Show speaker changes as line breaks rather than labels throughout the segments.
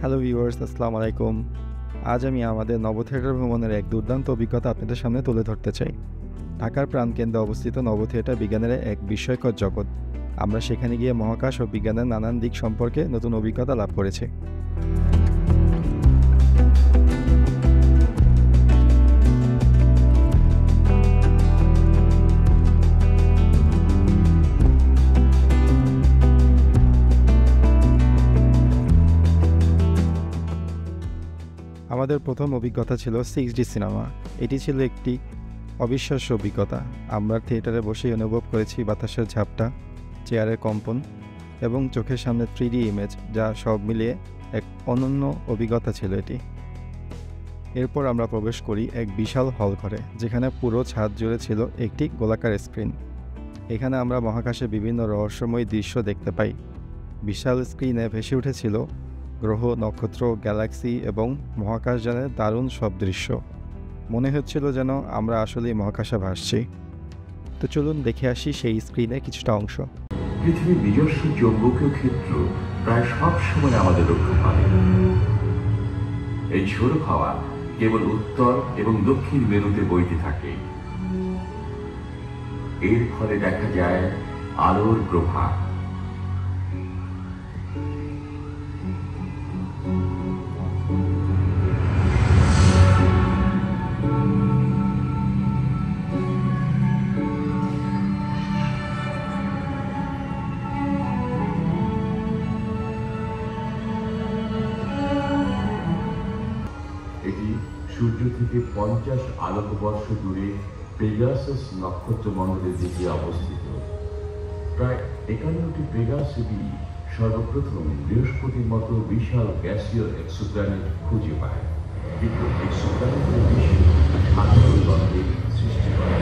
Hello viewers, আসসালামু আলাইকুম। আজ আমি আমাদের নব থিয়েটার ভ্রমণের এক দুর্দান্ত অভিজ্ঞতা আপনাদের সামনে তুলে ধরতে চাই। ঢাকার প্রাণকেন্দ্রে অবস্থিত নব থিয়েটার বিজ্ঞানের এক বিস্ময়কর জগৎ। আমরা সেখানে গিয়ে মহাকাশ ও বিজ্ঞানের নানান দিক সম্পর্কে নতুন অভিজ্ঞতা লাভ করেছি। আমাদের প্রথম অভিজ্ঞতা ছিল 6D সিনেমা। এটি ছিল একটি অবিশ্বাস্য অভিজ্ঞতা। আমরা থিয়েটারে বসেই অনুভব করেছি বাতাসের ঝাপটা, চেয়ারের কম্পন এবং চোখের সামনে 3D ইমেজ, যা সব মিলিয়ে এক অনন্য অভিজ্ঞতা ছিল এটি। এরপর আমরা প্রবেশ করি এক বিশাল হল ঘরে, যেখানে পুরো ছাদ জুড়ে ছিল একটি গোলাকার স্ক্রিন। এখানে আমরা মহাকাশে বিভিন্ন রহস্যময় দৃশ্য দেখতে পাই। বিশাল স্ক্রিনে ভেসে উঠেছিল গ্রহ, নক্ষত্র, গ্যালাক্সি এবং মহাকাশযানের দারুণ সব দৃশ্য। মনে হচ্ছিল যেন আমরা আসলেই মহাকাশে ভাসছি। তো চলুন দেখে আসি সেই স্ক্রিনে কিছুটা অংশ।
পৃথিবীর নিজস্ব চৌম্বকীয় ক্ষেত্র প্রায় সব সময় আমাদের রক্ষা করে। এই ঝোড়ো হাওয়া কেবল উত্তর এবং দক্ষিণ মেরুতে বইতে থাকে। এর ফলে দেখা যায় আলোর প্রভাব। এটি সূর্য থেকে 50 আলোকবর্ষ দূরে পেগাসাস নক্ষত্রমণ্ডলের দিকে অবস্থিত। প্রায় 51টি পেগাসি বি সর্বপ্রথম বৃহস্পতির মতো বিশাল গ্যাসীয় এক্সোপ্ল্যানেট খুঁজে পায়। কিন্তু এক্সোপ্ল্যানেটের বেশি সাধারণ গঠনের সৃষ্টি করে।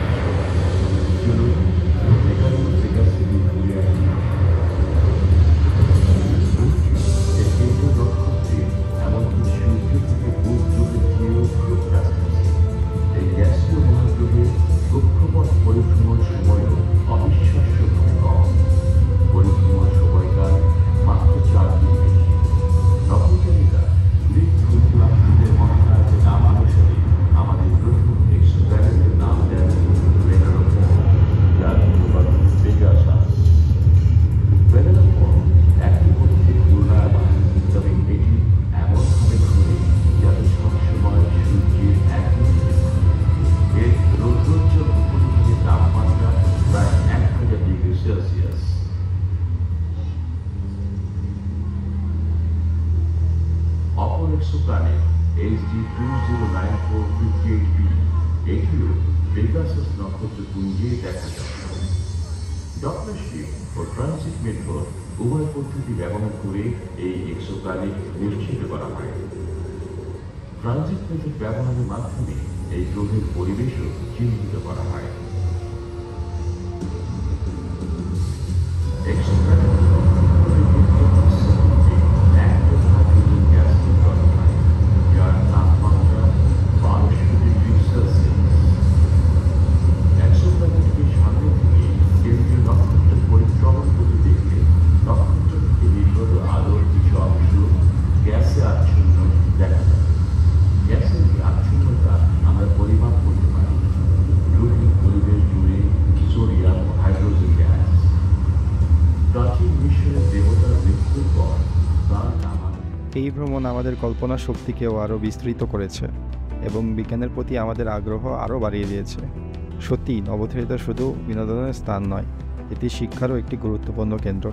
চলুন 51 পেগাসি বি ঘুরে আসি। এমনকি সূর্য থেকে বুধগ্রহের চেয়েও খুব কাছাকাছি। এই গ্যাসীয় মহাগ্রহের কক্ষপথ পরিভ্রমণ সময়ও অবিশ্বাস্যভাবে কম। পরিভ্রমণ সময়কাল মাত্র 4 দিন বেশি। নভোচারীরা গ্রিক ধূমকেতুদের মহাকাশে নাম অনুসারে আমাদের প্রথম এক্সোপ্ল্যানেটের নাম দেন ভেনালোপন, যার অনুবাদ পেগাসাস। ভেনালোপন একই মধ্যে ঘূর্ণায়মান, তবে এটি এমনভাবে ঘুরে যাতে সবসময় সূর্যের একই দিকে থাকে। এর রৌদ্রোজ্জ্বল উপরিভাগের তাপমাত্রা প্রায় 1000 ডিগ্রি সেলসিয়াস। অপর এক্সোপ্ল্যানেট HD 209458b, এটিও পেগাসাস নক্ষত্রপুঞ্জে দেখা যায়। ডপলারশিপ ও ট্রানজিট মেথড উভয় পদ্ধতি ব্যবহার করে এই এক্সোপ্ল্যানেট নিশ্চিত করা হয়। ট্রানজিট মেথড ব্যবহারের মাধ্যমে এই গ্রহের পরিবেশও চিহ্নিত করা হয়। যার তাপমাত্রা 1200 ডিগ্রি সেলসিয়াস। এক্সোপ্ল্যানেটকে সামনে থেকে কেন্দ্রীয় নক্ষত্রের পরিক্রমণ করতে দেখলে নক্ষত্র থেকে নির্গত আলোর কিছু অংশ গ্যাসে আচ্ছন্ন দেখা যাবে। গ্যাসের এই আচ্ছন্নতা আমরা পরিমাপ করতে পারি। গ্রহের পরিবেশ জুড়ে সোডিয়াম ও হাইড্রোজেন গ্যাস। প্রাচীন মিশরের দেবতার মৃত্যুর পর তার নাম
এই ভ্রমণ আমাদের কল্পনা শক্তিকেও আরও বিস্তৃত করেছে এবং বিজ্ঞানের প্রতি আমাদের আগ্রহ আরও বাড়িয়ে দিয়েছে। সত্যি, নব থিয়েটার শুধু বিনোদনের স্থান নয়, এটি শিক্ষারও একটি গুরুত্বপূর্ণ কেন্দ্র।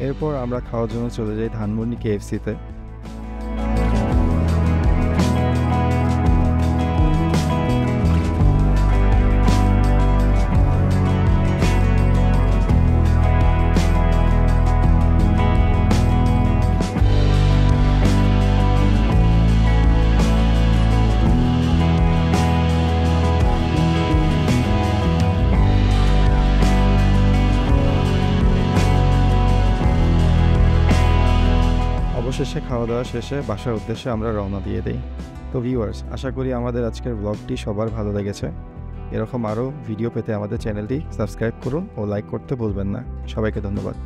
এরপর আমরা খাওয়ার জন্য চলে যাই ধানমন্ডি KFC-তে। অবশেষে খাওয়া দাওয়া শেষে বাসার উদ্দেশ্যে আমরা রওনা দিয়ে দেই। তো ভিউয়ার্স, আশা করি আমাদের আজকের ব্লগটি সবার ভালো লেগেছে। এরকম আরও ভিডিও পেতে আমাদের চ্যানেলটি সাবস্ক্রাইব করুন ও লাইক করতে ভুলবেন না। সবাইকে ধন্যবাদ।